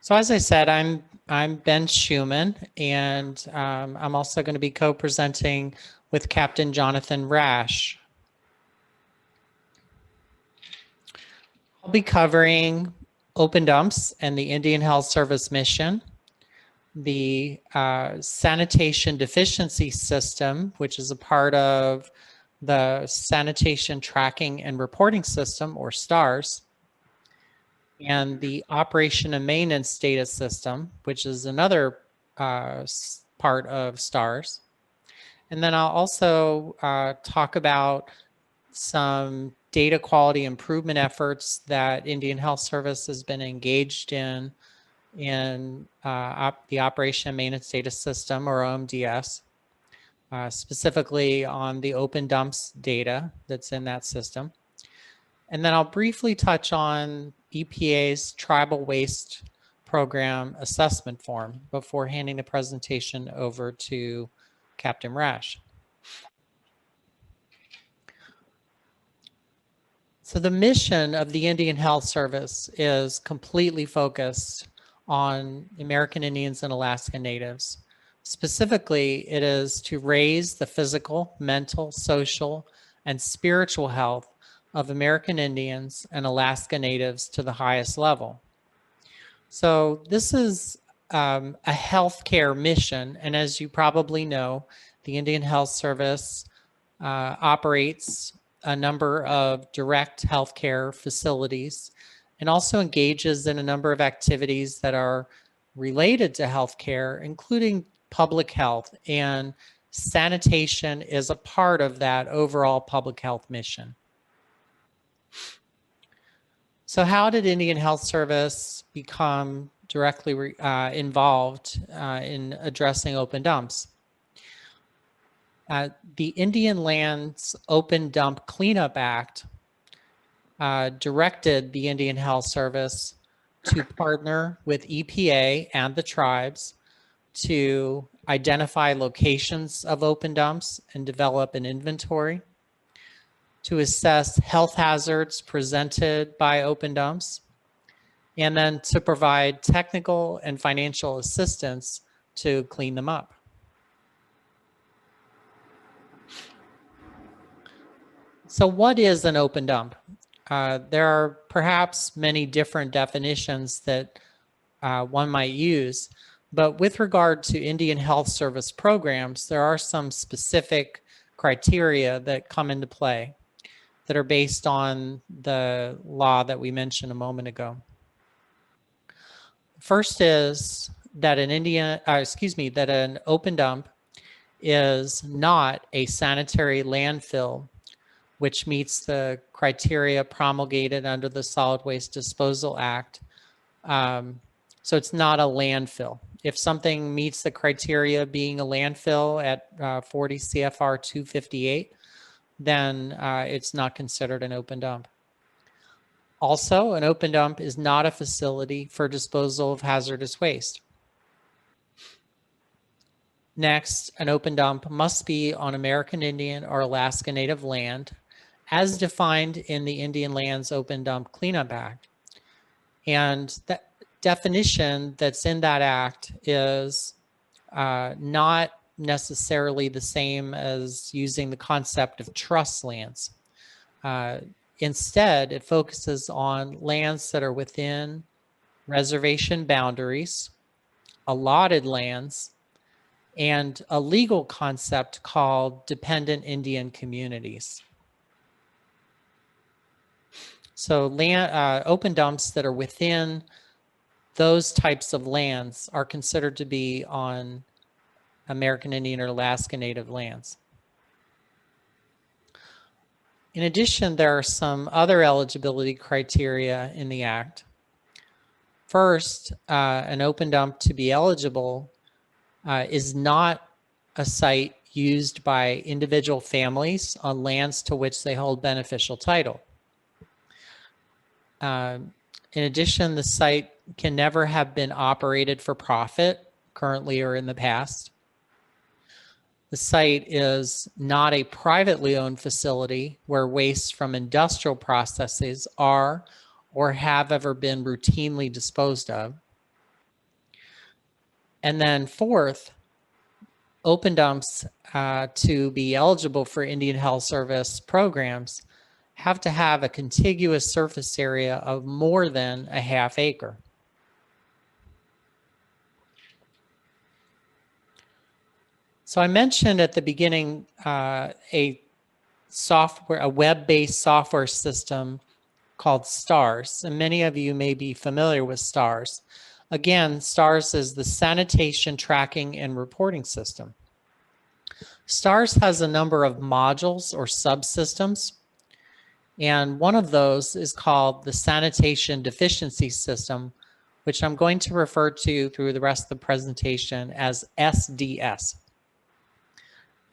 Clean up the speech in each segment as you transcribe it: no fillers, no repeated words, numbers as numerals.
So as I said, I'm Ben Shuman, and I'm also going to be co-presenting with Captain Jonathan Rash. I'll be covering open dumps and the Indian Health Service mission, the Sanitation Deficiency System, which is a part of the Sanitation Tracking and Reporting System, or STARS, and the Operation and Maintenance Data System, which is another part of STARS. And then I'll also talk about some data quality improvement efforts that Indian Health Service has been engaged in the Operation and Maintenance Data System, or OMDS, specifically on the open dumps data that's in that system. And then I'll briefly touch on EPA's Tribal Waste Program Assessment Form before handing the presentation over to Captain Rash. So the mission of the Indian Health Service is completely focused on American Indians and Alaska Natives. Specifically, it is to raise the physical, mental, social, and spiritual health of American Indians and Alaska Natives to the highest level. So this is a healthcare mission, and as you probably know, the Indian Health Service operates a number of direct healthcare facilities and also engages in a number of activities that are related to healthcare, including public health, and sanitation is a part of that overall public health mission. So how did Indian Health Service become directly involved in addressing open dumps? The Indian Lands Open Dump Cleanup Act directed the Indian Health Service to partner with EPA and the tribes to identify locations of open dumps and develop an inventory, to assess health hazards presented by open dumps, and then to provide technical and financial assistance to clean them up. So what is an open dump? There are perhaps many different definitions that one might use, but with regard to Indian Health Service programs, there are some specific criteria that come into play that are based on the law that we mentioned a moment ago. First is that an open dump is not a sanitary landfill which meets the criteria promulgated under the Solid Waste Disposal Act. So it's not a landfill. If something meets the criteria being a landfill at 40 CFR 258, then it's not considered an open dump. Also, an open dump is not a facility for disposal of hazardous waste. Next, an open dump must be on American Indian or Alaska Native land as defined in the Indian Lands Open Dump Cleanup Act. And that definition that's in that act is not necessarily the same as using the concept of trust lands. Instead, it focuses on lands that are within reservation boundaries, allotted lands, and a legal concept called dependent Indian communities. So open dumps that are within those types of lands are considered to be on American Indian or Alaska Native lands. In addition, there are some other eligibility criteria in the Act. First, an open dump to be eligible is not a site used by individual families on lands to which they hold beneficial title. In addition, the site can never have been operated for profit, currently or in the past. The site is not a privately owned facility where waste from industrial processes are or have ever been routinely disposed of. And then fourth, open dumps to be eligible for Indian Health Service programs have to have a contiguous surface area of more than a half acre. So I mentioned at the beginning a web-based software system called STARS, and many of you may be familiar with STARS. Again, STARS is the Sanitation Tracking and Reporting System. STARS has a number of modules or subsystems, and one of those is called the Sanitation Deficiency System, which I'm going to refer to through the rest of the presentation as SDS.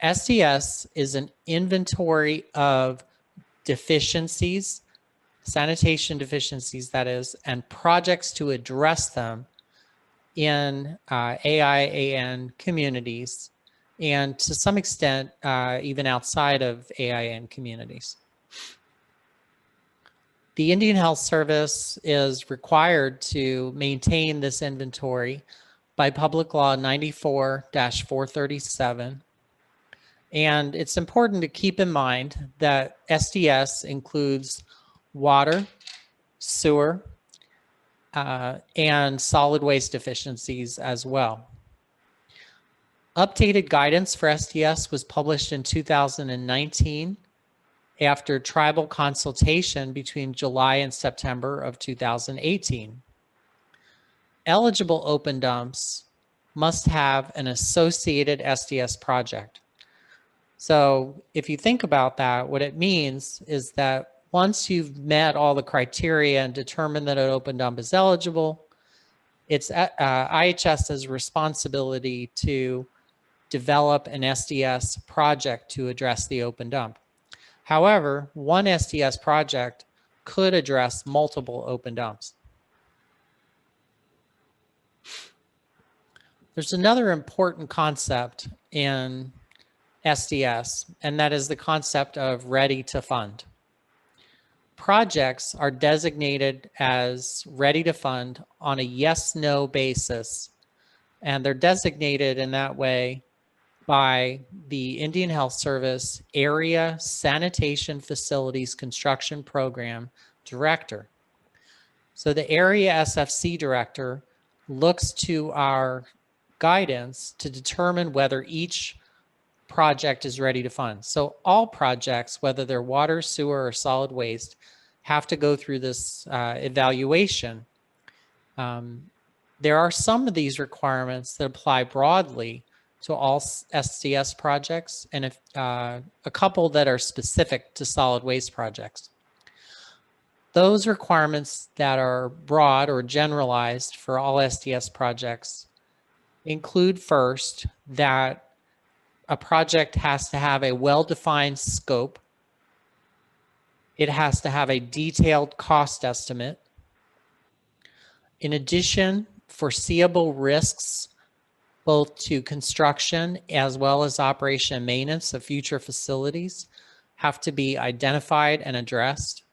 SDS is an inventory of deficiencies, sanitation deficiencies, that is, and projects to address them in AIAN communities, and to some extent, even outside of AIAN communities. The Indian Health Service is required to maintain this inventory by Public Law 94-437. And it's important to keep in mind that SDS includes water, sewer, and solid waste deficiencies as well. Updated guidance for SDS was published in 2019 after tribal consultation between July and September of 2018. Eligible open dumps must have an associated SDS project. So if you think about that, what it means is that once you've met all the criteria and determined that an open dump is eligible, it's IHS's responsibility to develop an SDS project to address the open dump. However, one SDS project could address multiple open dumps. There's another important concept in SDS, and that is the concept of ready to fund. Projects are designated as ready to fund on a yes-no basis, and they're designated in that way by the Indian Health Service Area Sanitation Facilities Construction Program Director. So the Area SFC Director looks to our guidance to determine whether each project is ready to fund. So all projects, whether they're water, sewer, or solid waste, have to go through this evaluation. There are some of these requirements that apply broadly to all SDS projects, and a couple that are specific to solid waste projects. Those requirements that are broad or generalized for all SDS projects include, first, that a project has to have a well-defined scope. It has to have a detailed cost estimate. In addition, foreseeable risks both to construction as well as operation and maintenance of future facilities have to be identified and addressed.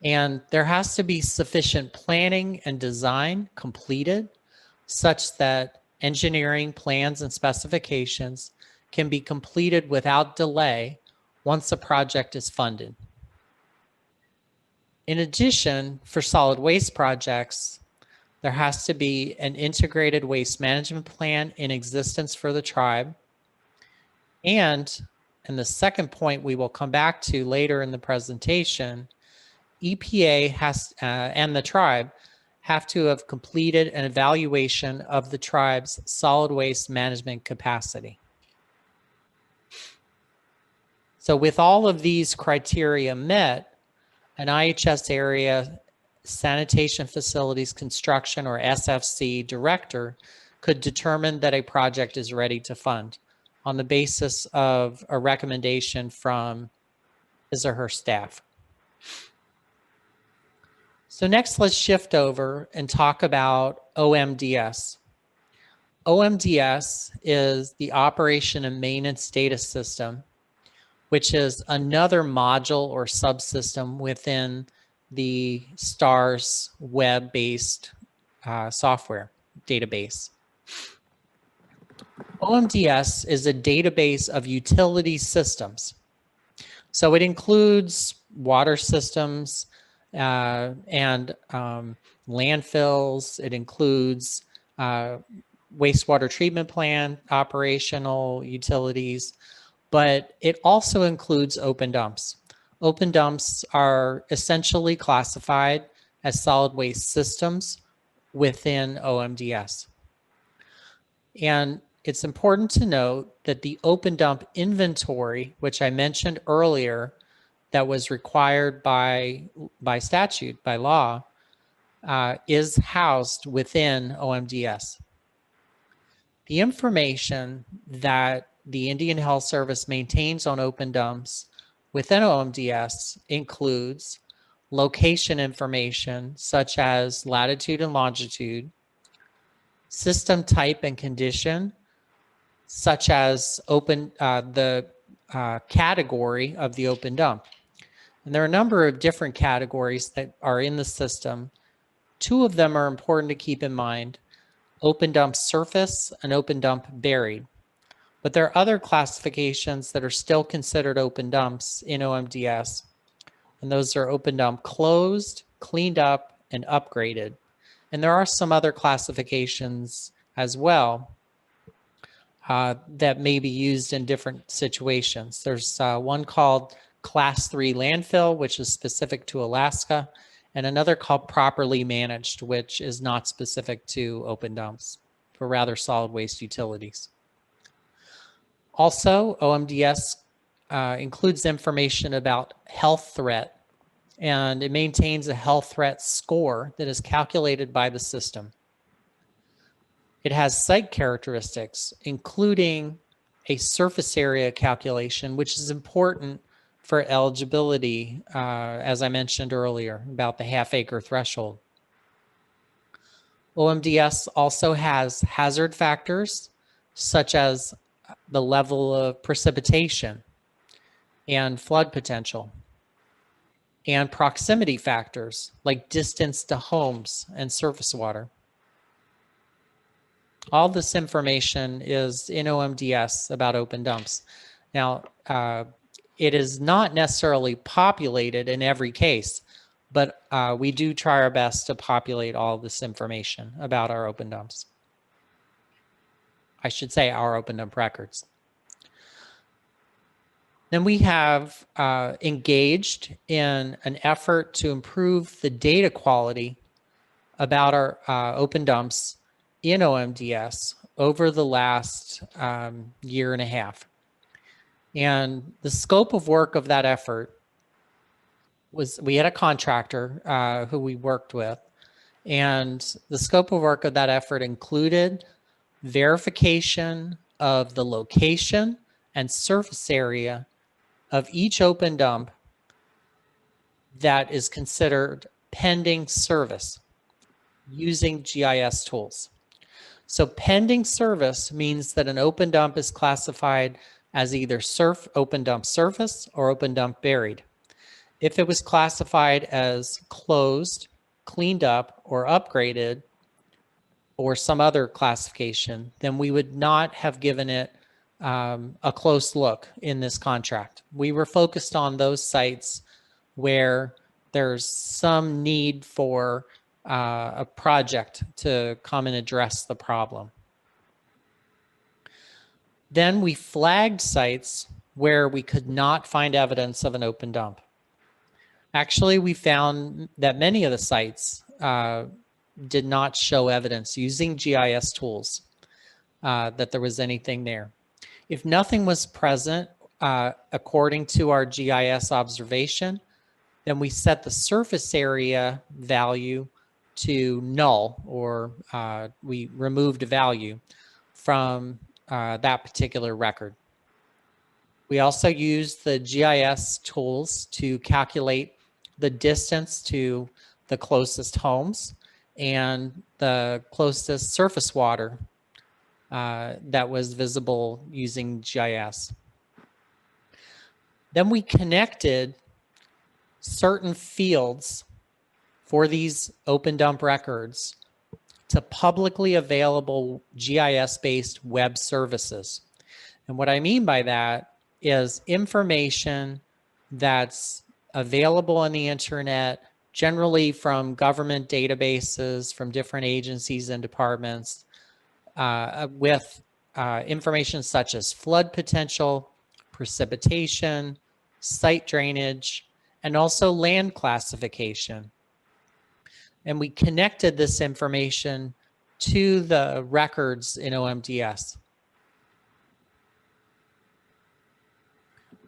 And there has to be sufficient planning and design completed such that engineering plans and specifications can be completed without delay once a project is funded. In addition, for solid waste projects, there has to be an integrated waste management plan in existence for the tribe. And the second point we will come back to later in the presentation, EPA has and the tribe have to have completed an evaluation of the tribe's solid waste management capacity. So with all of these criteria met, an IHS area Sanitation Facilities Construction, or SFC, director could determine that a project is ready to fund on the basis of a recommendation from his or her staff. So next, let's shift over and talk about OMDS. OMDS is the Operation and Maintenance Data System, which is another module or subsystem within the STARS web-based software. database. OMDS is a database of utility systems. So it includes water systems and landfills. It includes wastewater treatment plant, operational utilities, but it also includes open dumps. Open dumps are essentially classified as solid waste systems within OMDS. And it's important to note that the open dump inventory, which I mentioned earlier, that was required by statute, by law, is housed within OMDS. The information that the Indian Health Service maintains on open dumps within OMDS includes location information such as latitude and longitude, system type and condition, such as the category of the open dump. And there are a number of different categories that are in the system. Two of them are important to keep in mind: open dump surface and open dump buried. But there are other classifications that are still considered open dumps in OMDS, and those are open dump closed, cleaned up, and upgraded. And there are some other classifications as well that may be used in different situations. There's one called Class 3 landfill, which is specific to Alaska, and another called properly managed, which is not specific to open dumps, but rather solid waste utilities. Also, OMDS includes information about health threat, and it maintains a health threat score that is calculated by the system. It has site characteristics, including a surface area calculation, which is important for eligibility, as I mentioned earlier, about the half-acre threshold. OMDS also has hazard factors, such as the level of precipitation and flood potential, and proximity factors like distance to homes and surface water. All this information is in OMDS about open dumps. Now, it is not necessarily populated in every case, but we do try our best to populate all this information about our open dumps. I should say our open dump records. Then we have engaged in an effort to improve the data quality about our open dumps in OMDS over the last year and a half. And the scope of work of that effort was, we had a contractor who we worked with, and the scope of work of that effort included verification of the location and surface area of each open dump that is considered pending service using GIS tools. So pending service means that an open dump is classified as either open dump surface or open dump buried. If it was classified as closed, cleaned up, or upgraded, or some other classification, then we would not have given it a close look in this contract. We were focused on those sites where there's some need for a project to come and address the problem. Then we flagged sites where we could not find evidence of an open dump. Actually, we found that many of the sites did not show evidence using GIS tools that there was anything there. If nothing was present according to our GIS observation, then we set the surface area value to null, or we removed a value from that particular record. We also used the GIS tools to calculate the distance to the closest homes and the closest surface water that was visible using GIS. Then we connected certain fields for these open dump records to publicly available GIS-based web services. And what I mean by that is information that's available on the internet, generally from government databases, from different agencies and departments, with information such as flood potential, precipitation, site drainage, and also land classification. And we connected this information to the records in OMDS.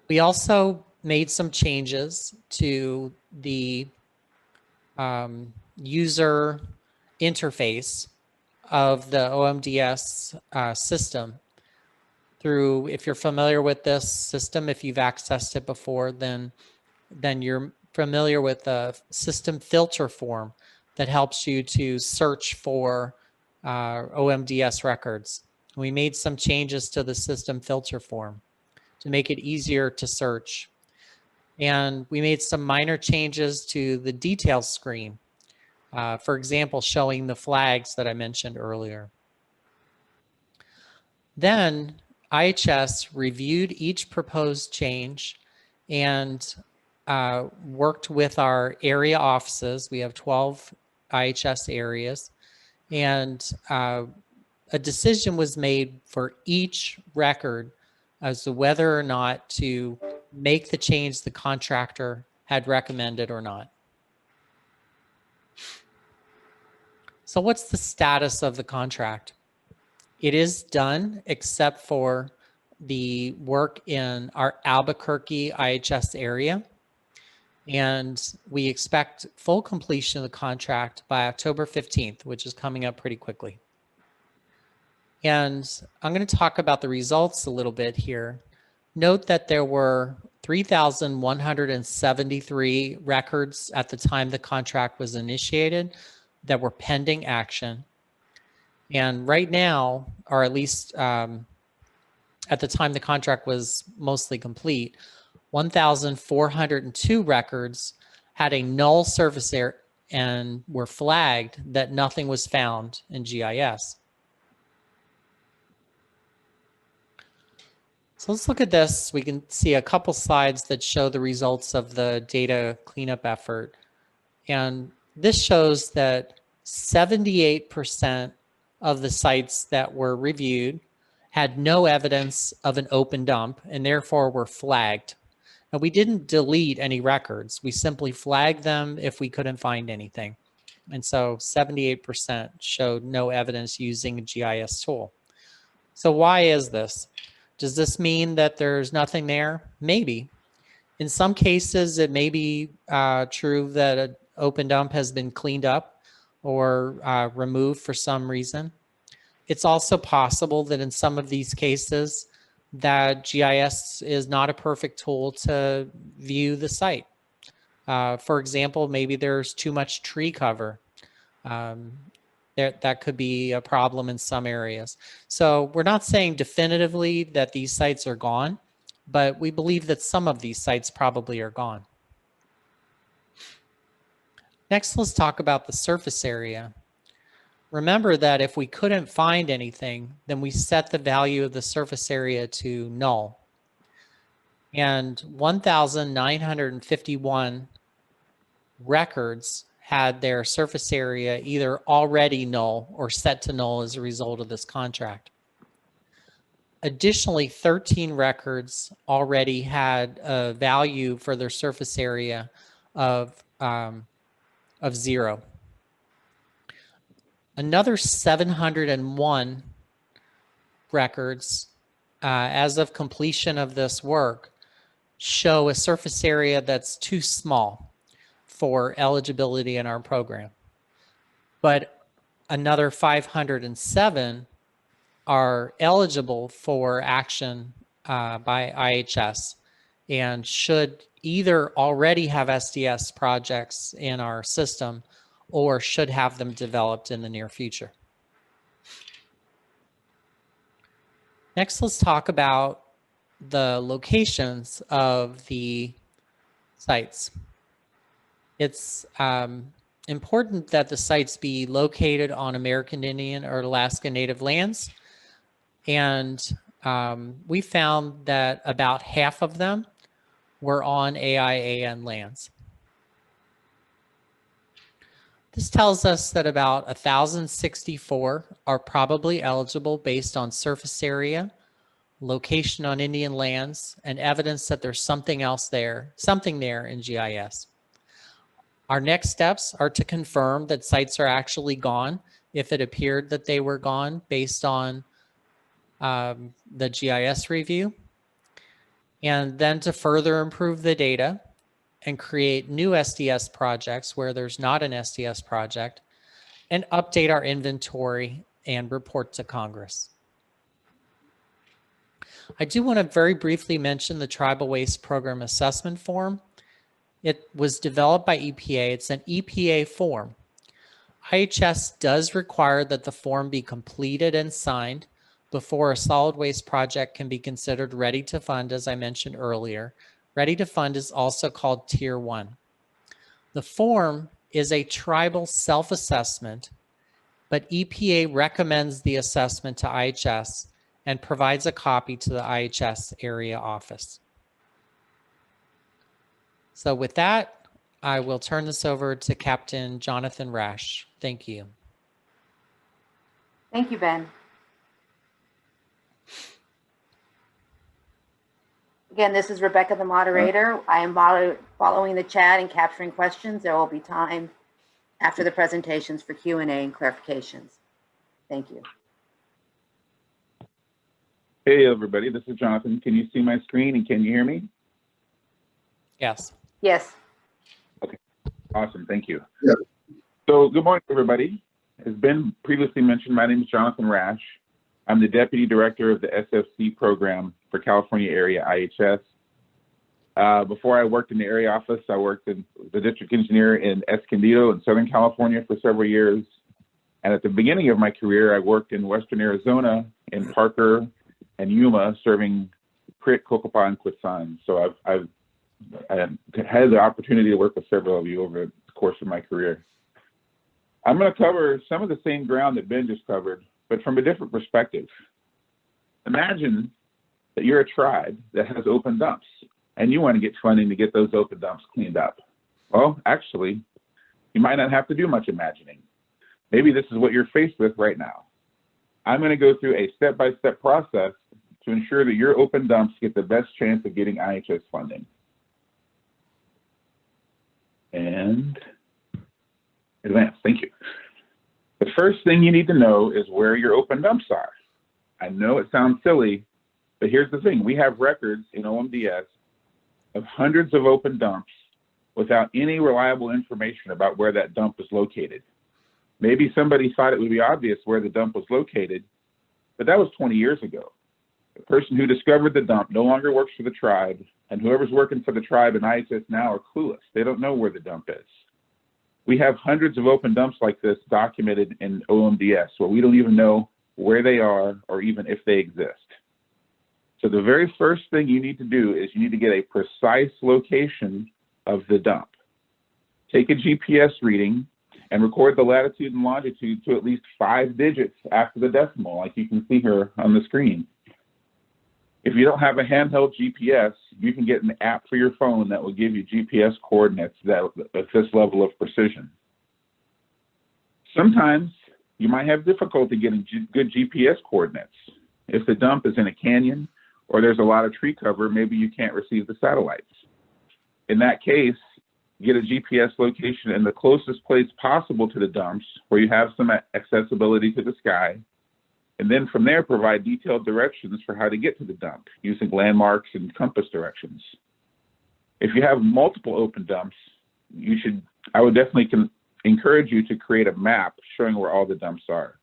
We also made some changes to the user interface of the OMDS system through, if you're familiar with this system, if you've accessed it before, then you're familiar with the system filter form that helps you to search for OMDS records. We made some changes to the system filter form to make it easier to search. And we made some minor changes to the details screen. For example, showing the flags that I mentioned earlier. Then IHS reviewed each proposed change and worked with our area offices. We have 12 IHS areas, and a decision was made for each record as to whether or not to make the change the contractor had recommended or not. So what's the status of the contract? It is done except for the work in our Albuquerque IHS area. And we expect full completion of the contract by October 15th, which is coming up pretty quickly. And I'm going to talk about the results a little bit here. Note that there were 3,173 records at the time the contract was initiated that were pending action. And right now, or at least at the time the contract was mostly complete, 1,402 records had a null surface area and were flagged that nothing was found in GIS. So let's look at this. We can see a couple slides that show the results of the data cleanup effort. And this shows that 78% of the sites that were reviewed had no evidence of an open dump and therefore were flagged. Now, we didn't delete any records. We simply flagged them if we couldn't find anything. And so 78% showed no evidence using a GIS tool. So why is this? Does this mean that there's nothing there? Maybe. In some cases, it may be true that an open dump has been cleaned up or removed for some reason. It's also possible that in some of these cases that GIS is not a perfect tool to view the site. For example, maybe there's too much tree cover. That could be a problem in some areas. So we're not saying definitively that these sites are gone, but we believe that some of these sites probably are gone. Next, let's talk about the surface area. Remember that if we couldn't find anything, then we set the value of the surface area to null. And 1,951 records had their surface area either already null or set to null as a result of this contract. Additionally, 13 records already had a value for their surface area of 0. Another 701 records, as of completion of this work, show a surface area that's too small for eligibility in our program. But another 507 are eligible for action by IHS and should either already have SDS projects in our system or should have them developed in the near future. Next, let's talk about the locations of the sites. It's important that the sites be located on American Indian or Alaska Native lands. And we found that about half of them were on AIAN lands. This tells us that about 1,064 are probably eligible based on surface area, location on Indian lands, and evidence that there's something there in GIS. Our next steps are to confirm that sites are actually gone if it appeared that they were gone based on the GIS review, and then to further improve the data and create new SDS projects where there's not an SDS project, and update our inventory and report to Congress. I do want to very briefly mention the Tribal Waste Program Assessment Form. It was developed by EPA. It's an EPA form. IHS does require that the form be completed and signed before a solid waste project can be considered ready to fund, as I mentioned earlier. Ready to fund is also called Tier 1. The form is a tribal self-assessment, but EPA recommends the assessment to IHS and provides a copy to the IHS area office. So with that, I will turn this over to Captain Jonathan Rash. Thank you. Thank you, Ben. Again, this is Rebecca, the moderator. I am following the chat and capturing questions. There will be time after the presentations for Q&A and clarifications. Thank you. Hey, everybody, this is Jonathan. Can you see my screen and can you hear me? Yes. Yes. Okay, awesome, thank you. Yeah. So good morning, everybody. As Ben previously mentioned, my name is Jonathan Rash. I'm the Deputy Director of the SFC program for California area IHS. Before I worked in the area office, I worked as the district engineer in Escondido in Southern California for several years. And at the beginning of my career, I worked in Western Arizona in Parker and Yuma, serving Crit, Cocopah, and Quitsan. So I've had the opportunity to work with several of you over the course of my career. I'm going to cover some of the same ground that Ben just covered, but from a different perspective. Imagine that you're a tribe that has open dumps and you want to get funding to get those open dumps cleaned up. Well, actually, you might not have to do much imagining. Maybe this is what you're faced with right now. I'm going to go through a step-by-step process to ensure that your open dumps get the best chance of getting IHS funding. And advance, thank you. The first thing you need to know is where your open dumps are. I know it sounds silly, but here's the thing. We have records in OMDS of hundreds of open dumps without any reliable information about where that dump is located. Maybe somebody thought it would be obvious where the dump was located, but that was 20 years ago. The person who discovered the dump no longer works for the tribe, and whoever's working for the tribe and IHS now are clueless. They don't know where the dump is. We have hundreds of open dumps like this documented in OMDS, where we don't even know where they are or even if they exist. So the very first thing you need to do is you need to get a precise location of the dump. Take a GPS reading and record the latitude and longitude to at least 5 digits after the decimal, like you can see here on the screen. If you don't have a handheld GPS, you can get an app for your phone that will give you GPS coordinates at this level of precision. Sometimes you might have difficulty getting good GPS coordinates. If the dump is in a canyon or there's a lot of tree cover, maybe you can't receive the satellites. In that case, get a GPS location in the closest place possible to the dumps where you have some accessibility to the sky. And then from there, provide detailed directions for how to get to the dump using landmarks and compass directions. If you have multiple open dumps, I would definitely encourage you to create a map showing where all the dumps are.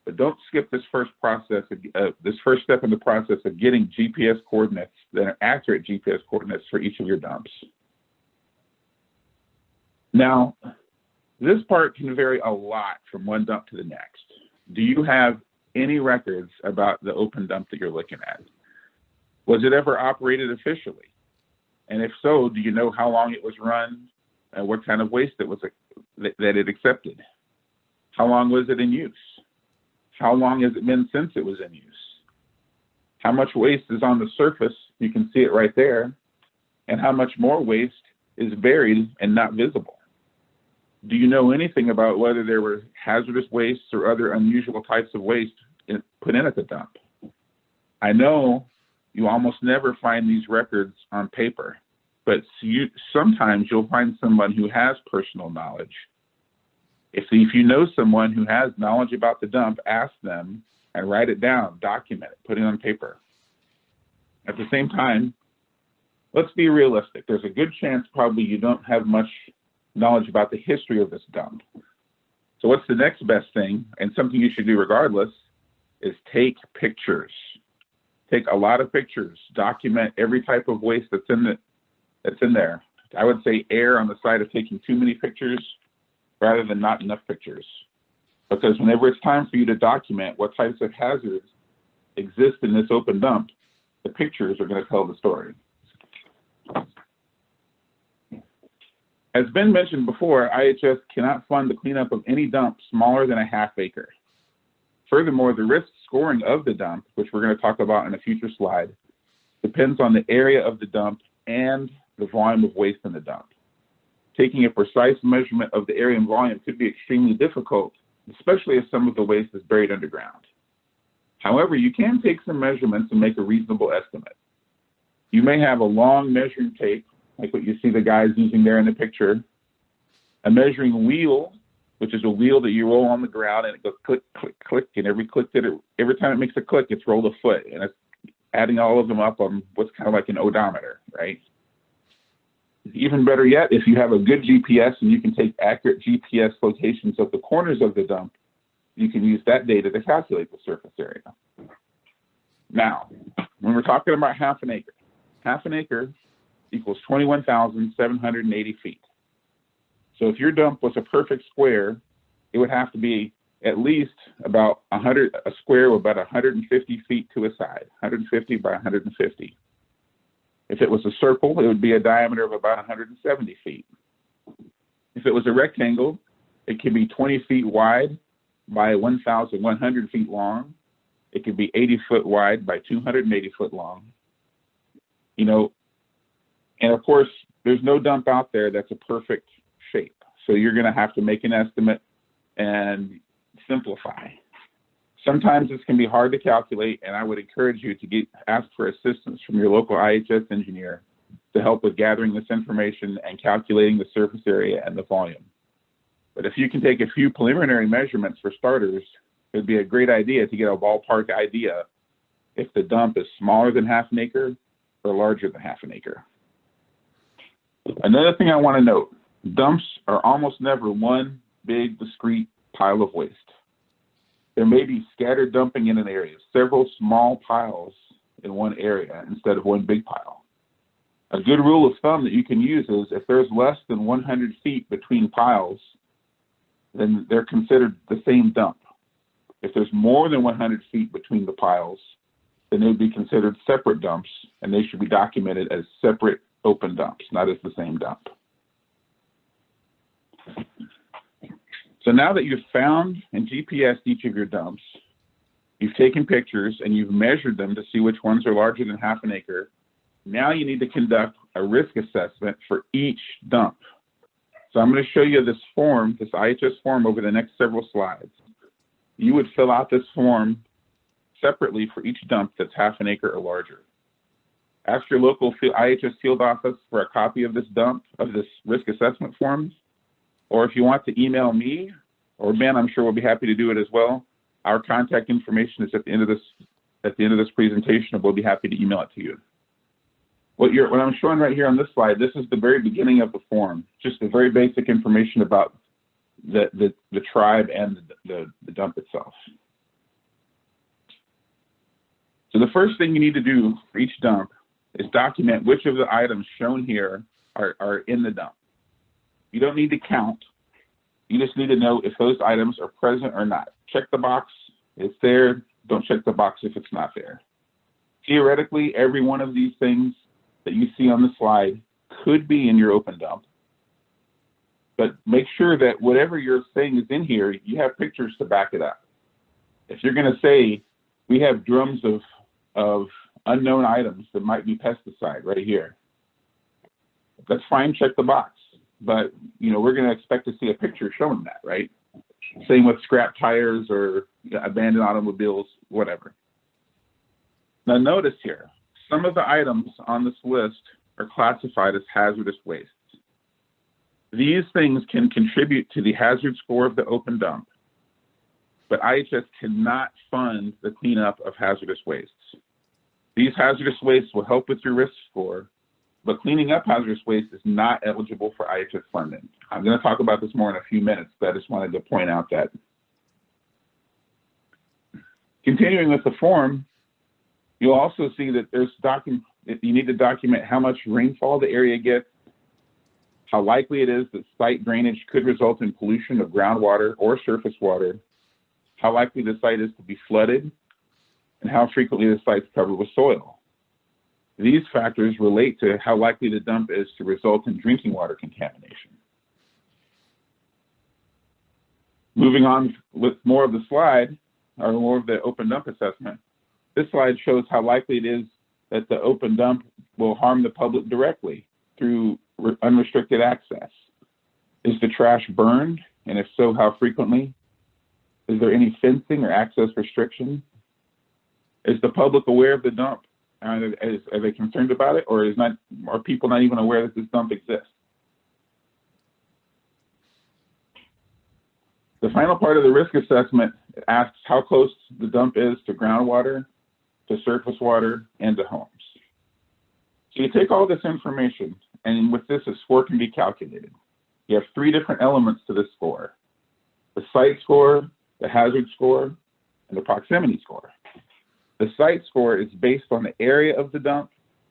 But don't skip this first step in the process of getting GPS coordinates that are accurate GPS coordinates for each of your dumps. Now, this part can vary a lot from one dump to the next. Do you have any records about the open dump that you're looking at? Was it ever operated officially? And if so, do you know how long it was run and what kind of waste it was that it accepted? How long was it in use? How long has it been since it was in use? How much waste is on the surface? You can see it right there. And how much more waste is buried and not visible? Do you know anything about whether there were hazardous wastes or other unusual types of waste put in at the dump? I know you almost never find these records on paper, but sometimes you'll find someone who has personal knowledge. If you know someone who has knowledge about the dump, ask them and write it down, document it, put it on paper. At the same time, let's be realistic. There's a good chance probably you don't have much knowledge about the history of this dump. So what's the next best thing, and something you should do regardless, is take pictures. Take a lot of pictures. Document every type of waste that's in there. I would say err on the side of taking too many pictures rather than not enough pictures. Because whenever it's time for you to document what types of hazards exist in this open dump, the pictures are going to tell the story. As Ben mentioned before, IHS cannot fund the cleanup of any dump smaller than a half acre. Furthermore, the risk scoring of the dump, which we're going to talk about in a future slide, depends on the area of the dump and the volume of waste in the dump. Taking a precise measurement of the area and volume could be extremely difficult, especially if some of the waste is buried underground. However, you can take some measurements and make a reasonable estimate. You may have a long measuring tape, like what you see the guys using there in the picture, a measuring wheel, which is a wheel that you roll on the ground and it goes click, click, click, and every time it makes a click, it's rolled a foot, and it's adding all of them up on what's kind of like an odometer, right? Even better yet, if you have a good GPS and you can take accurate GPS locations of the corners of the dump, you can use that data to calculate the surface area. Now, when we're talking about half an acre equals 21,780 feet. So if your dump was a perfect square, it would have to be at least about a square with about 150 feet to a side, 150 by 150. If it was a circle, it would be a diameter of about 170 feet. If it was a rectangle, it could be 20 feet wide by 1,100 feet long. It could be 80 foot wide by 280 foot long. You know, and of course, there's no dump out there that's a perfect shape. So you're going to have to make an estimate and simplify. Sometimes this can be hard to calculate, and I would encourage you to ask for assistance from your local IHS engineer to help with gathering this information and calculating the surface area and the volume. But if you can take a few preliminary measurements for starters, it'd be a great idea to get a ballpark idea if the dump is smaller than half an acre or larger than half an acre. Another thing I want to note, dumps are almost never one big discrete pile of waste. There may be scattered dumping in an area, several small piles in one area instead of one big pile. A good rule of thumb that you can use is if there's less than 100 feet between piles, then they're considered the same dump. If there's more than 100 feet between the piles, then they would be considered separate dumps, and they should be documented as separate open dumps, not as the same dump. So now that you've found and GPSed each of your dumps, you've taken pictures and you've measured them to see which ones are larger than half an acre, now you need to conduct a risk assessment for each dump. So I'm going to show you this form, this IHS form, over the next several slides. You would fill out this form separately for each dump that's half an acre or larger. Ask your local IHS field office for a copy of this risk assessment form. Or if you want to email me or Ben, I'm sure we'll be happy to do it as well. Our contact information is at the end of this presentation, and we'll be happy to email it to you. What I'm showing right here on this slide, this is the very beginning of the form, just the very basic information about the tribe and the dump itself. So the first thing you need to do for each dump is document which of the items shown here are in the dump. You don't need to count. You just need to know if those items are present or not. Check the box if it's there. Don't check the box if it's not there. Theoretically, every one of these things that you see on the slide could be in your open dump. but make sure that whatever you're saying is in here, you have pictures to back it up. If you're going to say, we have drums of unknown items that might be pesticide right here, that's fine, check the box. But, you know, we're going to expect to see a picture showing that, right? Same with scrap tires or abandoned automobiles, whatever. Now notice here, some of the items on this list are classified as hazardous wastes. These things can contribute to the hazard score of the open dump, but IHS cannot fund the cleanup of hazardous wastes. These hazardous wastes will help with your risk score, but cleaning up hazardous waste is not eligible for IHS funding. I'm going to talk about this more in a few minutes, but I just wanted to point out that. Continuing with the form, you'll also see that you need to document how much rainfall the area gets, how likely it is that site drainage could result in pollution of groundwater or surface water, how likely the site is to be flooded, and how frequently the site's covered with soil. These factors relate to how likely the dump is to result in drinking water contamination. Moving on with more of the slide, or more of the open dump assessment, this slide shows how likely it is that the open dump will harm the public directly through unrestricted access. Is the trash burned? And if so, how frequently? Is there any fencing or access restriction? Is the public aware of the dump? Are they concerned about it, or are people not even aware that this dump exists? The final part of the risk assessment asks how close the dump is to groundwater, to surface water, and to homes. So you take all this information, and with this, a score can be calculated. You have 3 different elements to this score: the site score, the hazard score, and the proximity score. The site score is based on the area of the dump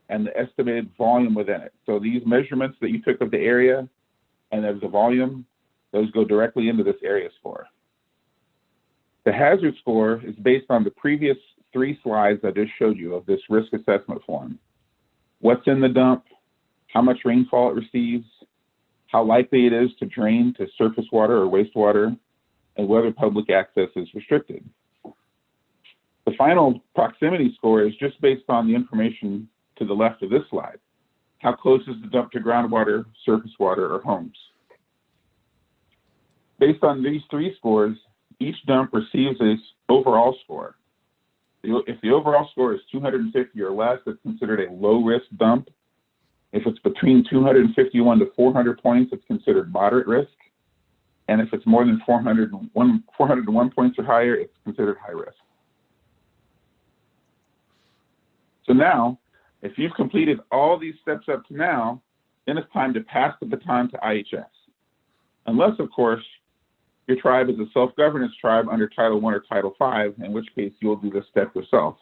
and the estimated volume within it. So these measurements that you took of the area and of the volume, those go directly into this area score. The hazard score is based on the previous 3 slides I just showed you of this risk assessment form. What's in the dump, how much rainfall it receives, how likely it is to drain to surface water or wastewater, and whether public access is restricted. The final proximity score is just based on the information to the left of this slide. How close is the dump to groundwater, surface water, or homes? Based on these 3 scores, each dump receives an overall score. If the overall score is 250 or less, it's considered a low-risk dump. If it's between 251 to 400 points, it's considered moderate risk. And if it's more than 401 points or higher, it's considered high risk. So now, if you've completed all these steps up to now, then it's time to pass the baton to IHS. Unless, of course, your tribe is a self-governance tribe under Title I or Title V, in which case you'll do this step yourself.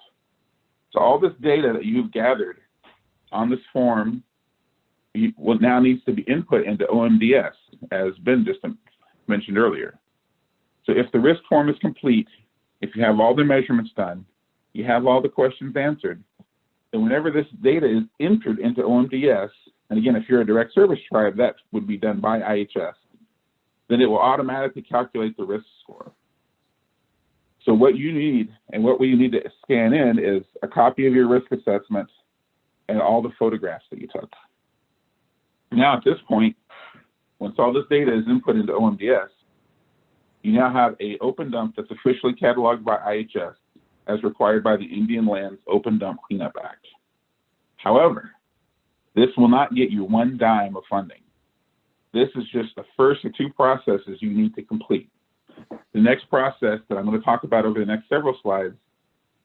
So all this data that you've gathered on this form now needs to be input into OMDS, as Ben just mentioned earlier. So if the risk form is complete, if you have all the measurements done, you have all the questions answered, then whenever this data is entered into OMDS, and again, if you're a direct service tribe, that would be done by IHS, then it will automatically calculate the risk score. So what you need, and what we need to scan in, is a copy of your risk assessment and all the photographs that you took. Now at this point, once all this data is input into OMDS, you now have an open dump that's officially cataloged by IHS as required by the Indian Lands Open Dump Cleanup Act. However, this will not get you one dime of funding. This is just the first of 2 processes you need to complete. The next process that I'm going to talk about over the next several slides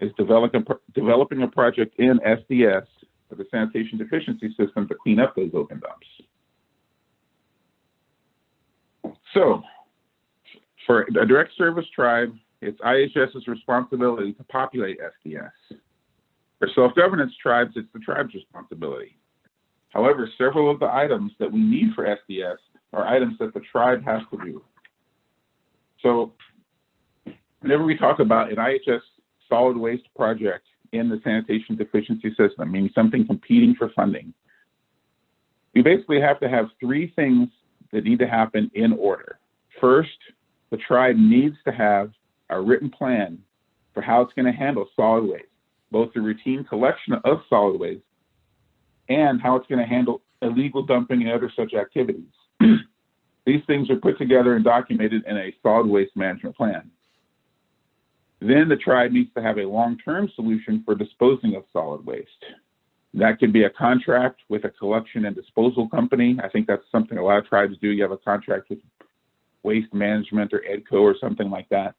is developing a project in SDS, or the Sanitation Deficiency System, to clean up those open dumps. So, for a direct service tribe, it's IHS's responsibility to populate SDS. For self-governance tribes, it's the tribe's responsibility. However, several of the items that we need for SDS are items that the tribe has to do. So whenever we talk about an IHS solid waste project in the Sanitation Deficiency System, meaning something competing for funding, we basically have to have 3 things that need to happen in order. First, the tribe needs to have a written plan for how it's going to handle solid waste, both the routine collection of solid waste and how it's going to handle illegal dumping and other such activities. These things are put together and documented in a solid waste management plan. Then the tribe needs to have a long-term solution for disposing of solid waste. That could be a contract with a collection and disposal company. I think that's something a lot of tribes do. You have a contract with Waste Management or EDCO or something like that.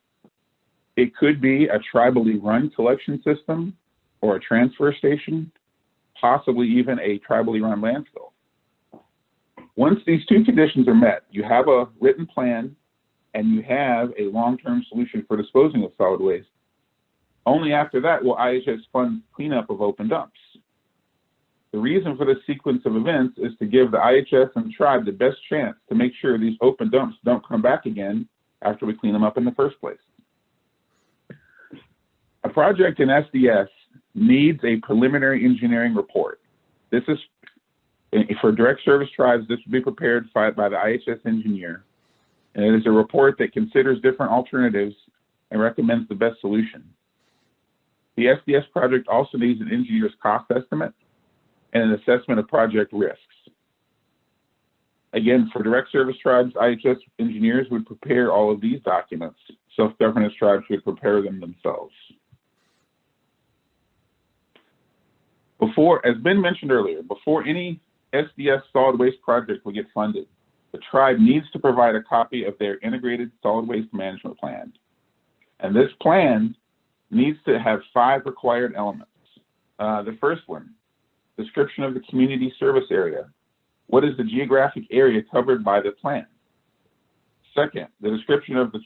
It could be a tribally run collection system or a transfer station, possibly even a tribally run landfill. Once these two conditions are met, you have a written plan and you have a long-term solution for disposing of solid waste. Only after that will IHS fund cleanup of open dumps. The reason for this sequence of events is to give the IHS and the tribe the best chance to make sure these open dumps don't come back again after we clean them up in the first place. A project in SDS needs a preliminary engineering report. This is, for direct service tribes, this will be prepared by the IHS engineer. And it is a report that considers different alternatives and recommends the best solution. The SDS project also needs an engineer's cost estimate and an assessment of project risks. Again, for direct service tribes, IHS engineers would prepare all of these documents. Self-governance tribes would prepare them themselves. As Ben mentioned earlier, before any SDS solid waste project will get funded, the tribe needs to provide a copy of their integrated solid waste management plan. And this plan needs to have 5 required elements. The first one, description of the community service area. What is the geographic area covered by the plan? Second, the description of the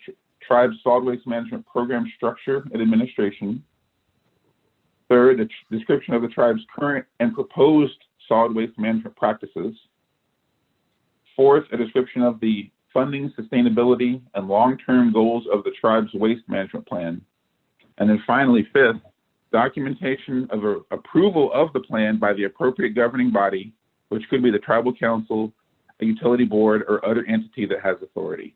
tribe's solid waste management program structure and administration. Third, the description of the tribe's current and proposed solid waste management practices. Fourth, a description of the funding, sustainability, and long-term goals of the tribe's waste management plan. And then finally, fifth, documentation of approval of the plan by the appropriate governing body, which could be the tribal council, a utility board, or other entity that has authority.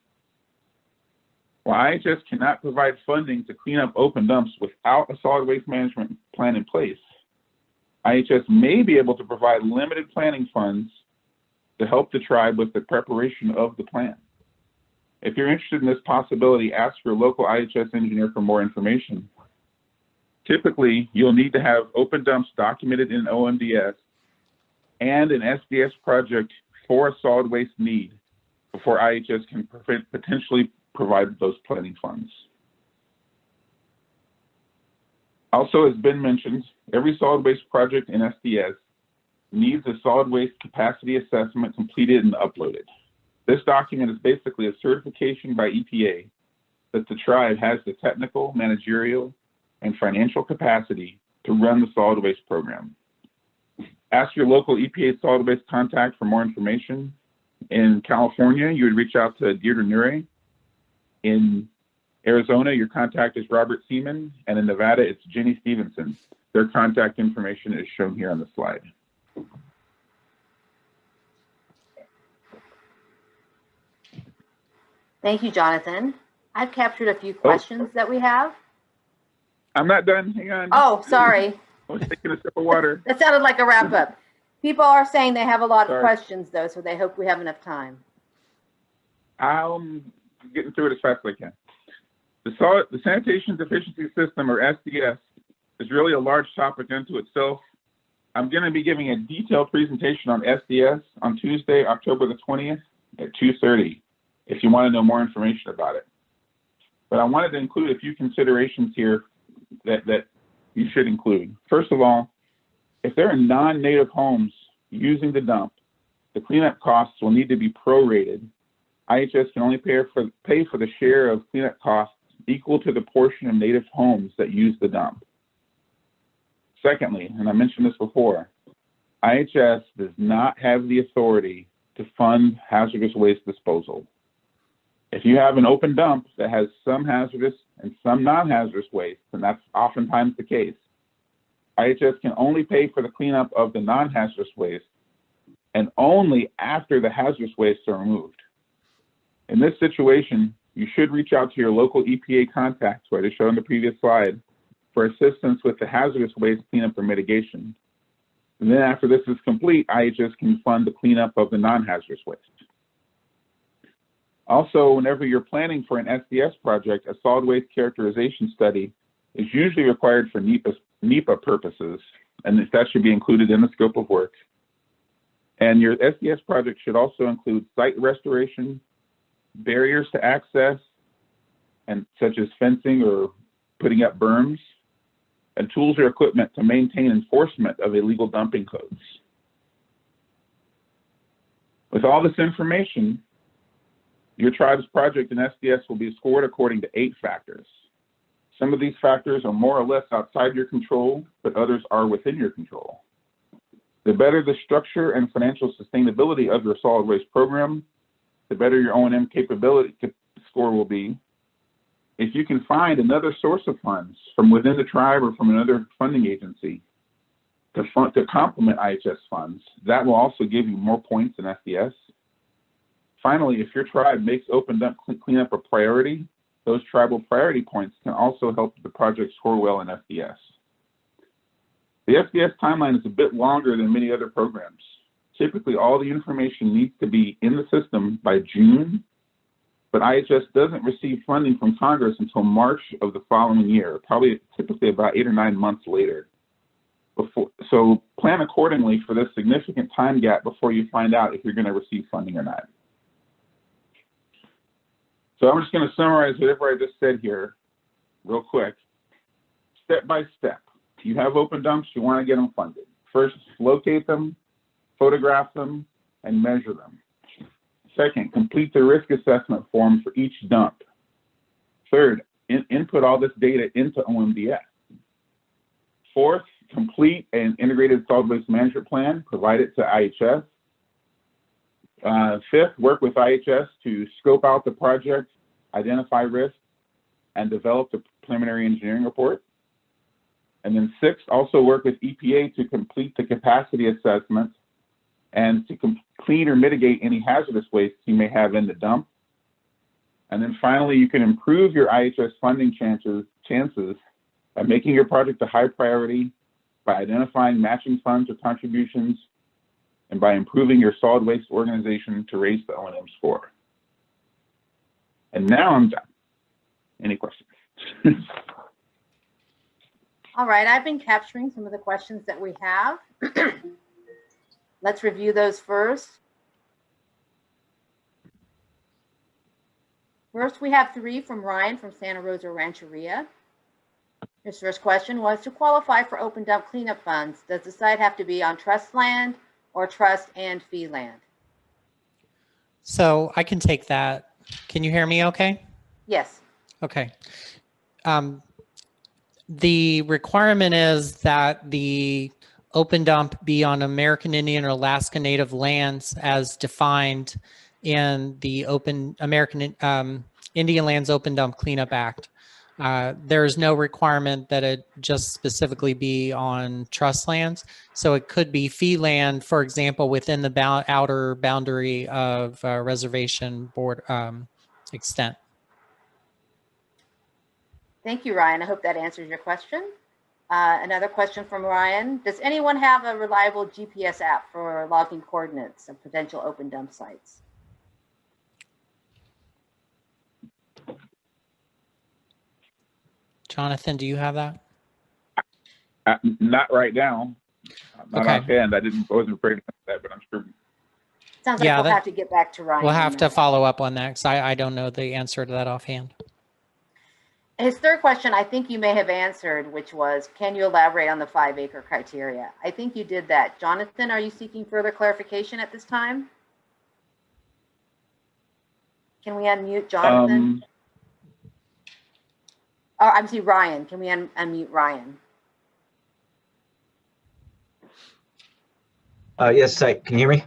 While IHS cannot provide funding to clean up open dumps without a solid waste management plan in place, IHS may be able to provide limited planning funds to help the tribe with the preparation of the plan. If you're interested in this possibility, ask your local IHS engineer for more information. Typically, you'll need to have open dumps documented in OMDS and an SDS project for a solid waste need before IHS can potentially provide those planning funds. Also, as Ben mentioned, every solid waste project in SDS needs a solid waste capacity assessment completed and uploaded. This document is basically a certification by EPA that the tribe has the technical, managerial, and financial capacity to run the solid waste program. Ask your local EPA solid waste contact for more information. In California, you would reach out to Deirdre Nure. In Arizona, your contact is Robert Seaman, and in Nevada, it's Jenny Stevenson. Their contact information is shown here on the slide. Thank you, Jonathan. I've captured a few questions that we have. I'm not done, hang on. Oh, sorry. I was taking a sip of water. That sounded like a wrap up. People are saying they have a lot of questions though, so they hope we have enough time. I'm getting through it as fast as I can. The Sanitation Deficiency System, or SDS, is really a large topic unto itself. I'm going to be giving a detailed presentation on SDS on Tuesday, October the 20th at 2:30, if you want to know more information about it. But I wanted to include a few considerations here that you should include. First of all, if there are non-native homes using the dump, the cleanup costs will need to be prorated. IHS can only pay for the share of cleanup costs equal to the portion of native homes that use the dump. Secondly, and I mentioned this before, IHS does not have the authority to fund hazardous waste disposal. If you have an open dump that has some hazardous and some non-hazardous waste, and that's oftentimes the case, IHS can only pay for the cleanup of the non-hazardous waste and only after the hazardous wastes are removed. In this situation, you should reach out to your local EPA contacts, who I showed on the previous slide, for assistance with the hazardous waste cleanup or mitigation. And then after this is complete, IHS can fund the cleanup of the non-hazardous waste. Also, whenever you're planning for an SDS project, a solid waste characterization study is usually required for NEPA purposes, and that should be included in the scope of work. And your SDS project should also include site restoration, barriers to access, and such as fencing or putting up berms, and tools or equipment to maintain enforcement of illegal dumping codes. With all this information, your tribe's project in SDS will be scored according to 8 factors. Some of these factors are more or less outside your control, but others are within your control. The better the structure and financial sustainability of your solid waste program, the better your O&M capability score will be. If you can find another source of funds from within the tribe or from another funding agency to complement IHS funds, that will also give you more points in SDS. Finally, if your tribe makes open dump cleanup a priority, those tribal priority points can also help the project score well in SDS. The SDS timeline is a bit longer than many other programs. Typically, all the information needs to be in the system by June, but IHS doesn't receive funding from Congress until March of the following year, typically about 8 or 9 months later. So plan accordingly for this significant time gap before you find out if you're going to receive funding or not. So I'm just going to summarize whatever I just said here real quick. Step by step. You have open dumps, you want to get them funded. First, locate them, photograph them, and measure them. Second, complete the risk assessment form for each dump. Third, input all this data into OMDS. Fourth, complete an integrated solid waste management plan, provide it to IHS. Fifth, work with IHS to scope out the project, identify risks, and develop the preliminary engineering report. And then sixth, also work with EPA to complete the capacity assessment and to clean or mitigate any hazardous waste you may have in the dump. And then finally, you can improve your IHS funding chances by making your project a high priority, by identifying matching funds or contributions, and by improving your solid waste organization to raise the O&M score. And now I'm done. Any questions? All right, I've been capturing some of the questions that we have. Let's review those first. First, we have 3 from Ryan from Santa Rosa Rancheria. His first question was, to qualify for open dump cleanup funds, does the site have to be on trust land or trust and fee land? So I can take that. Can you hear me okay? Yes. Okay. The requirement is that the open dump be on American Indian or Alaska Native lands as defined in the American Indian Lands Open Dump Cleanup Act. There is no requirement that it just specifically be on trust lands. So it could be fee land, for example, within the outer boundary of reservation board extent. Thank you, Ryan. I hope that answers your question. Another question from Ryan. Does anyone have a reliable GPS app for logging coordinates of potential open dump sites? Jonathan, do you have that? Not right now. Not Okay. offhand. I wasn't prepared for that, but I'm sure. Sounds like we'll have to get back to Ryan. We'll have to follow up on that because I don't know the answer to that offhand. His third question, I think you may have answered, which was, can you elaborate on the 5-acre criteria? I think you did that. Jonathan, are you seeking further clarification at this time? Can we unmute Jonathan? Oh, I'm sorry, Ryan. Can we unmute Ryan? Yes, can you hear me?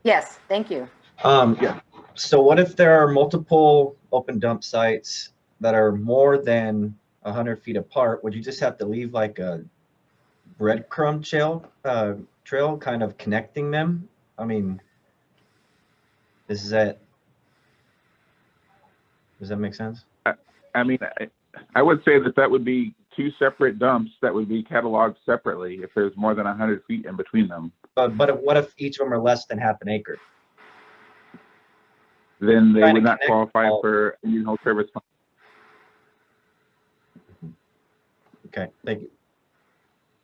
Yes, thank you. Yeah. So what if there are multiple open dump sites that are more than 100 feet apart? Would you just have to leave like a breadcrumb trail kind of connecting them? I mean, is that Does that make sense? I mean, I would say that would be 2 separate dumps that would be cataloged separately if there's more than 100 feet in between them. But what if each of them are less than half an acre? Then they Trying would to not connect qualify all- for Indian Health Service. Okay, thank you.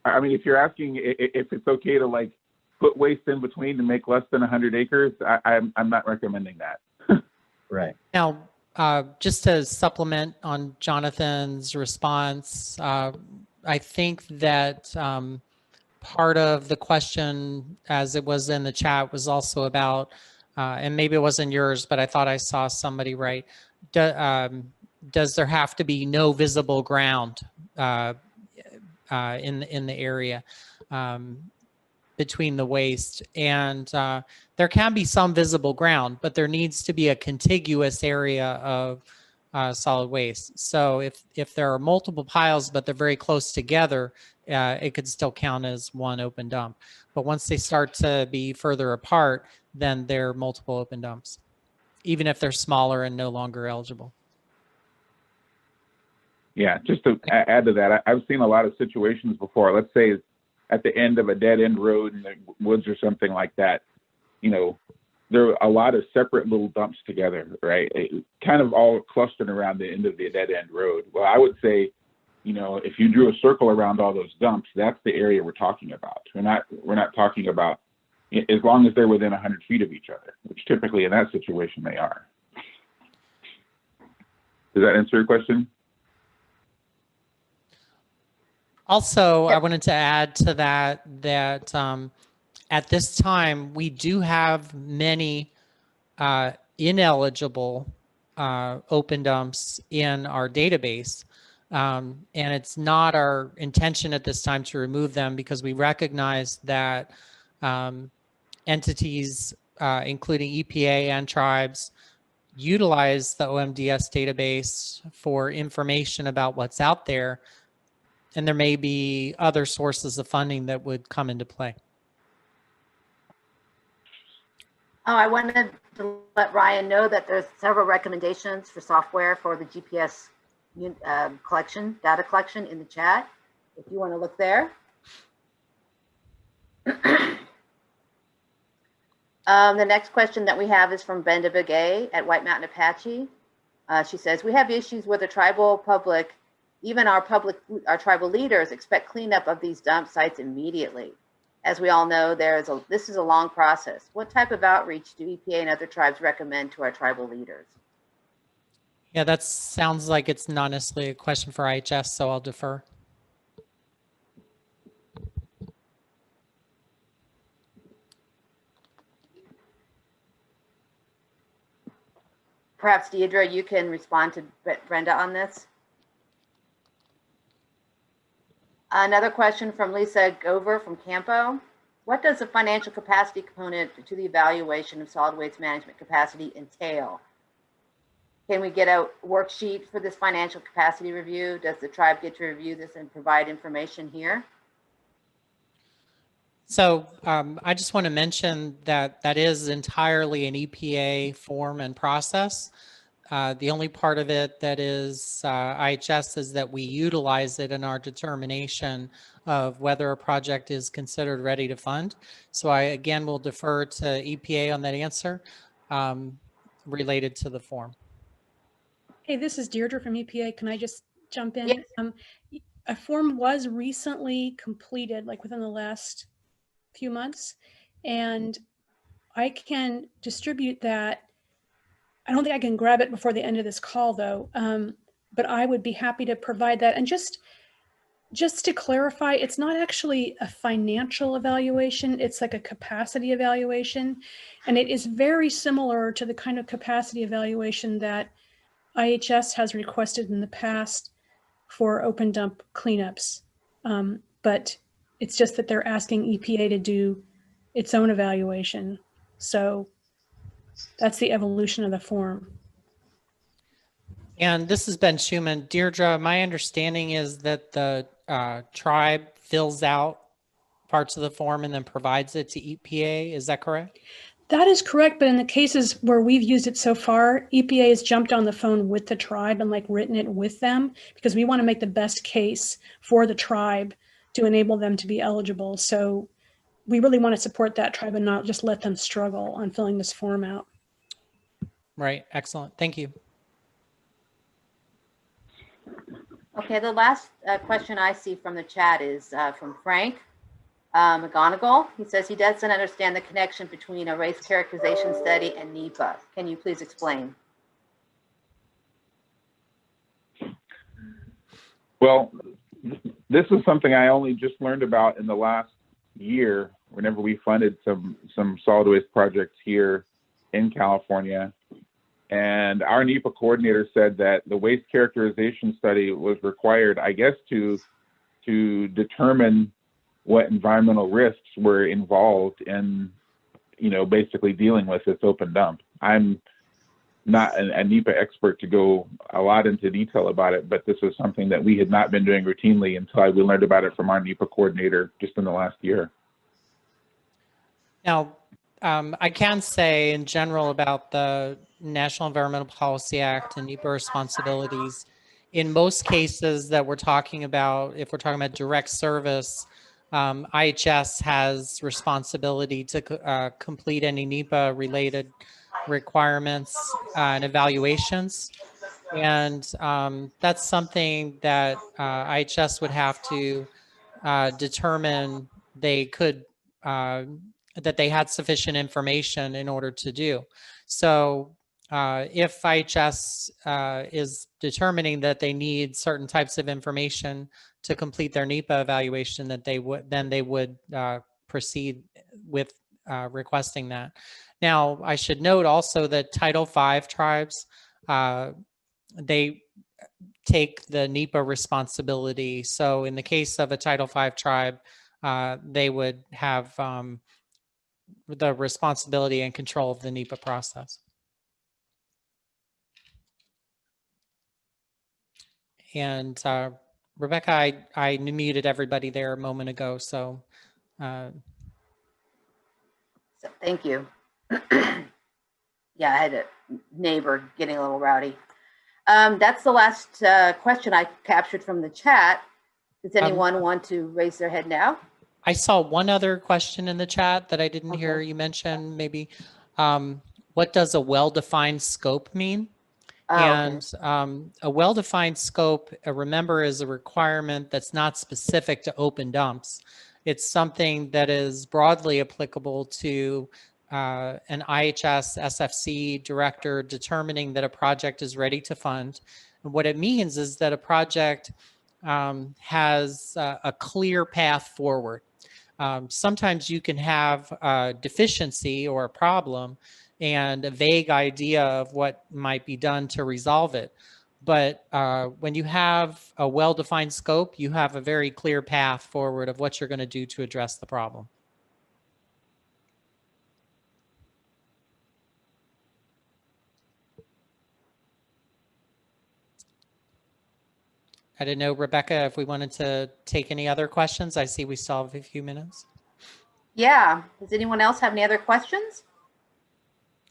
I mean, if you're asking if it's okay to like put waste in between to make less than 100 acres, I'm not recommending that. Right. Now, just to supplement on Jonathan's response, I think that part of the question, as it was in the chat, was also about, and maybe it wasn't yours, but I thought I saw somebody write, does there have to be no visible ground in the area between the waste? And there can be some visible ground, but there needs to be a contiguous area of solid waste. So if there are multiple piles, but they're very close together, it could still count as one open dump. But once they start to be further apart, then they're multiple open dumps, even if they're smaller and no longer eligible. Yeah, just to add to that, I've seen a lot of situations before. Let's say at the end of a dead end road in the woods or something like that, you know, there are a lot of separate little dumps together, right? Kind of all clustered around the end of the dead end road. Well, I would say, you know, if you drew a circle around all those dumps, that's the area we're talking about. We're not talking about, as long as they're within 100 feet of each other, which typically in that situation they are. Does that answer your question? Also, I wanted to add to that at this time, we do have many ineligible open dumps in our database. And it's not our intention at this time to remove them because we recognize that entities, including EPA and tribes, utilize the OMDS database for information about what's out there. And there may be other sources of funding that would come into play. Oh, I wanted to let Ryan know that there's several recommendations for software for the GPS data collection in the chat, if you want to look there. The next question that we have is from Brenda Begay at White Mountain Apache. She says, we have issues with the tribal public. Even our tribal leaders expect cleanup of these dump sites immediately. As we all know, this is a long process. What type of outreach do EPA and other tribes recommend to our tribal leaders? Yeah, that sounds like it's not necessarily a question for IHS, so I'll defer. Perhaps Deidre, you can respond to Brenda on this. Another question from Lisa Gover from Campo. What does the financial capacity component to the evaluation of solid waste management capacity entail? Can we get a worksheet for this financial capacity review? Does the tribe get to review this and provide information here? So I just want to mention that that is entirely an EPA form and process. The only part of it that is IHS is that we utilize it in our determination of whether a project is considered ready to fund. So I, again, will defer to EPA on that answer related to the form. Hey, this is Deirdre from EPA. Can I just jump in? Yes. A form was recently completed, like within the last few months, and I can distribute that. I don't think I can grab it before the end of this call though, but I would be happy to provide that. And just to clarify, it's not actually a financial evaluation, it's like a capacity evaluation. And it is very similar to the kind of capacity evaluation that IHS has requested in the past for open dump cleanups. But it's just that they're asking EPA to do its own evaluation. So that's the evolution of the form. And this has been Shuman. Deirdre, my understanding is that the tribe fills out parts of the form and then provides it to EPA. Is that correct? That is correct, but in the cases where we've used it so far, EPA has jumped on the phone with the tribe and like written it with them because we want to make the best case for the tribe to enable them to be eligible. So we really want to support that tribe and not just let them struggle on filling this form out. Right. Excellent. Thank you. Okay, the last question I see from the chat is from Frank McGonigal. He says he doesn't understand the connection between a race characterization study and NEPA. Can you please explain? Well, this is something I only just learned about in the last year whenever we funded some solid waste projects here in California. And our NEPA coordinator said that the waste characterization study was required, I guess, to determine what environmental risks were involved in, basically dealing with this open dump. I'm not a NEPA expert to go a lot into detail about it, but this was something that we had not been doing routinely until we learned about it from our NEPA coordinator just in the last year. Now, I can say in general about the National Environmental Policy Act and NEPA responsibilities, in most cases that we're talking about, if we're talking about direct service, IHS has responsibility to complete any NEPA related requirements and evaluations. And that's something that IHS would have to determine they could, that they had sufficient information in order to do. So if IHS is determining that they need certain types of information to complete their NEPA evaluation, that they would proceed with requesting that. Now, I should note also that Title V tribes, they take the NEPA responsibility. So in the case of a Title V tribe, they would have the responsibility and control of the NEPA process. And Rebecca, I muted everybody there a moment ago, so. Thank you. Yeah, I had a neighbor getting a little rowdy. That's the last question I captured from the chat. Does anyone want to raise their hand now? I saw one other question in the chat that I didn't hear you mention, maybe. What does a well-defined scope mean? And a well-defined scope, remember, is a requirement that's not specific to open dumps. It's something that is broadly applicable to an IHS SFC director determining that a project is ready to fund. And what it means is that a project has a clear path forward. Sometimes you can have a deficiency or a problem and a vague idea of what might be done to resolve it. But when you have a well-defined scope, you have a very clear path forward of what you're going to do to address the problem. I didn't know, Rebecca, if we wanted to take any other questions. I see we still have a few minutes. Yeah. Does anyone else have any other questions?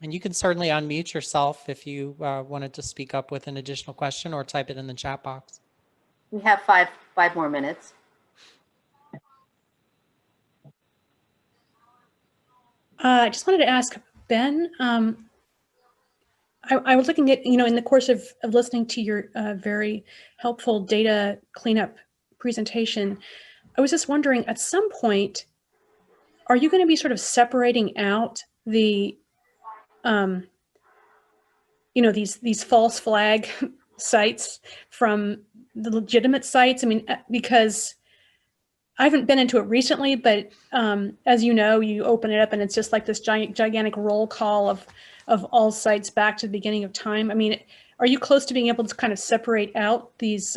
And you can certainly unmute yourself if you wanted to speak up with an additional question or type it in the chat box. We have five more minutes. I just wanted to ask Ben, I was looking at, in the course of listening to your very helpful data cleanup presentation, I was just wondering, at some point, are you going to be sort of separating out the, these false flag sites from the legitimate sites? I mean, because I haven't been into it recently, but as you know, you open it up and it's just like this gigantic roll call of all sites back to the beginning of time. I mean, are you close to being able to kind of separate out these,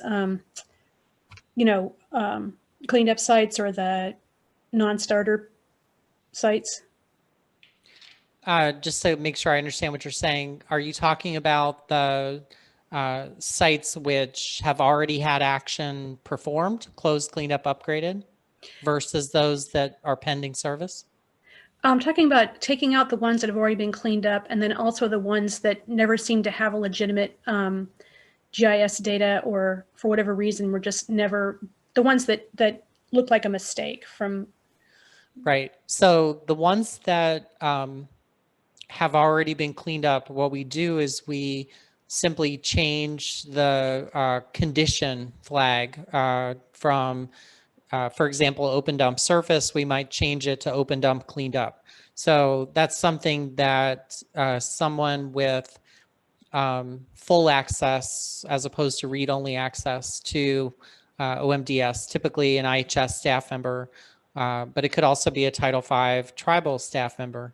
cleaned up sites or the non-starter sites? Just to make sure I understand what you're saying, are you talking about the sites which have already had action performed, closed, cleaned up, upgraded, versus those that are pending service? I'm talking about taking out the ones that have already been cleaned up, and then also the ones that never seem to have a legitimate GIS data, or for whatever reason were just never, the ones that look like a mistake from. Right. So the ones that have already been cleaned up, what we do is we simply change the condition flag from, for example, open dump surface, we might change it to open dump cleaned up. So that's something that someone with full access as opposed to read-only access to OMDS, typically an IHS staff member, but it could also be a Title V tribal staff member,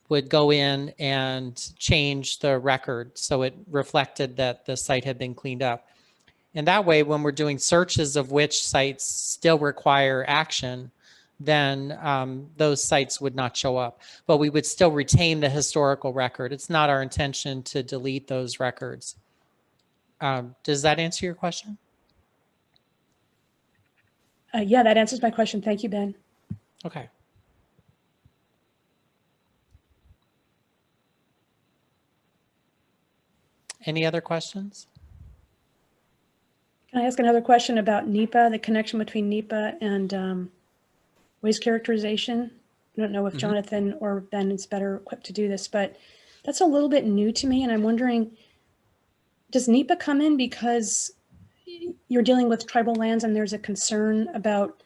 would go in and change the record so it reflected that the site had been cleaned up. And that way, when we're doing searches of which sites still require action, then those sites would not show up. But we would still retain the historical record. It's not our intention to delete those records. Does that answer your question? Yeah, that answers my question. Thank you, Ben. Okay. Any other questions? Can I ask another question about NEPA, the connection between NEPA and waste characterization? I don't know if Jonathan or Ben is better equipped to do this, but that's a little bit new to me. And I'm wondering, does NEPA come in because you're dealing with tribal lands and there's a concern about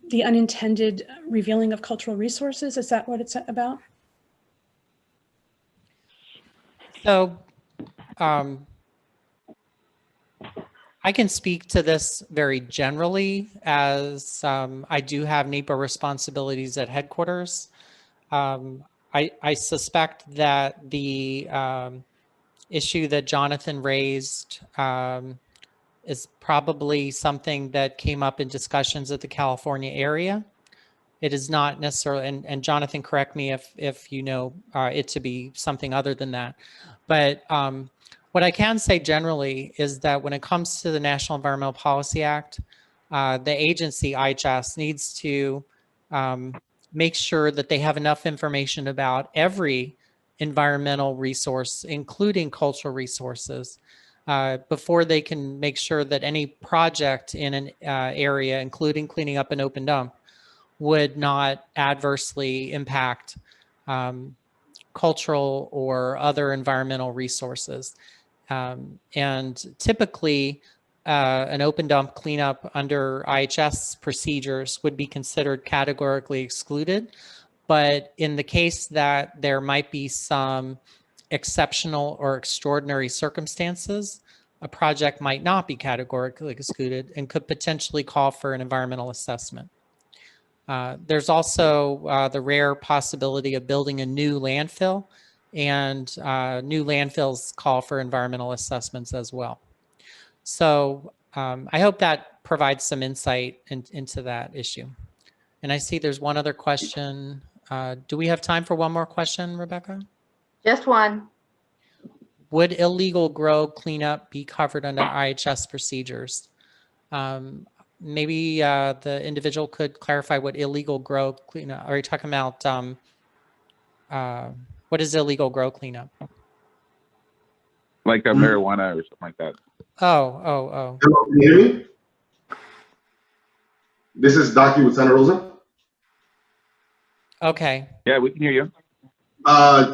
the unintended revealing of cultural resources? Is that what it's about? So I can speak to this very generally, as I do have NEPA responsibilities at headquarters. I suspect that the issue that Jonathan raised is probably something that came up in discussions at the California area. It is not necessarily, and Jonathan, correct me if you know it to be something other than that. But what I can say generally is that when it comes to the National Environmental Policy Act, the agency, IHS, needs to make sure that they have enough information about every environmental resource, including cultural resources, before they can make sure that any project in an area, including cleaning up an open dump, would not adversely impact cultural or other environmental resources. And typically, an open dump cleanup under IHS procedures would be considered categorically excluded. But in the case that there might be some exceptional or extraordinary circumstances, a project might not be categorically excluded and could potentially call for an environmental assessment. There's also the rare possibility of building a new landfill, and new landfills call for environmental assessments as well. So I hope that provides some insight into that issue. And I see there's one other question. Do we have time for one more question, Rebecca? Just one. Would illegal grow cleanup be covered under IHS procedures? Maybe the individual could clarify what illegal grow cleanup. Are you talking about what is illegal grow cleanup? Like a marijuana or something like that. Oh. Hello, can you hear me? This is Docky with Santa Rosa. Okay. Yeah, we can hear you.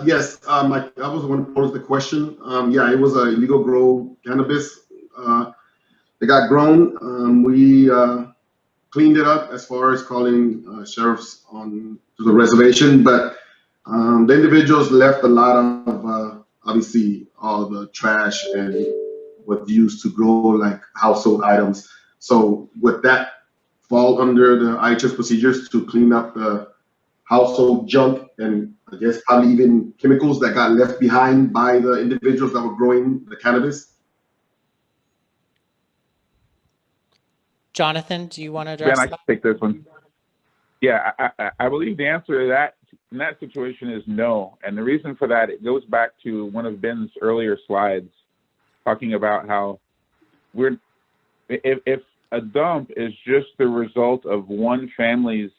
Yes, I was the one who posed the question. Yeah, it was a illegal grow cannabis. They got grown. We cleaned it up as far as calling sheriffs on to the reservation, but the individuals left a lot of obviously all the trash and what used to grow like household items. So would that fall under the IHS procedures to clean up the household junk and I guess probably even chemicals that got left behind by the individuals that were growing the cannabis? Jonathan, do you want to address Ben, I that? can take this one. Yeah, I believe the answer to that in that situation is no. And the reason for that, it goes back to one of Ben's earlier slides talking about how if a dump is just the result of one family's,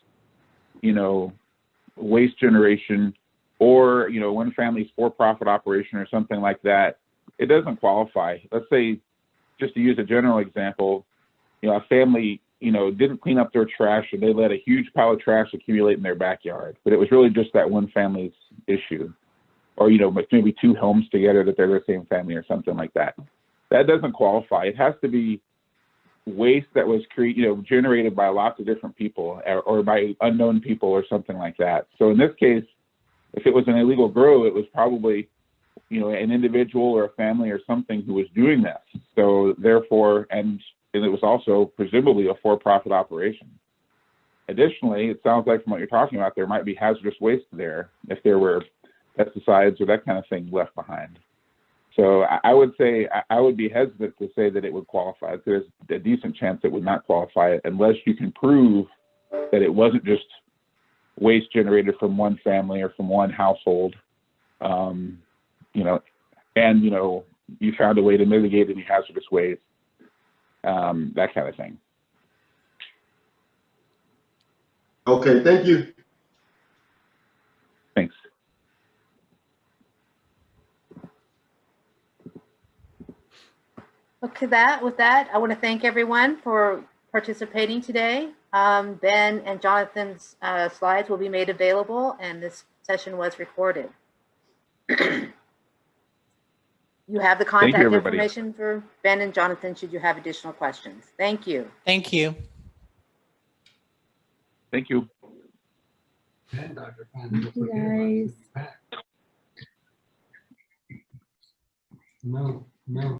waste generation, or one family's for-profit operation or something like that, it doesn't qualify. Let's say, just to use a general example, a family didn't clean up their trash and they let a huge pile of trash accumulate in their backyard, but it was really just that one family's issue, or maybe two homes together that they're the same family or something like that. That doesn't qualify. It has to be waste that was generated by lots of different people or by unknown people or something like that. So in this case, if it was an illegal grow, it was probably an individual or a family or something who was doing this. So therefore, and it was also presumably a for-profit operation. Additionally, it sounds like from what you're talking about, there might be hazardous waste there if there were pesticides or that kind of thing left behind. So I would say I would be hesitant to say that it would qualify. There's a decent chance it would not qualify unless you can prove that it wasn't just waste generated from one family or from one household, and you found a way to mitigate any hazardous waste, that kind of thing. Okay, thank you. Thanks. Okay, with that, I want to thank everyone for participating today. Ben and Jonathan's slides will be made available, and this session was recorded. You have the contact information for Ben and Jonathan should you have additional questions. Thank you. Thank you. Thank you. Thank you, guys. No.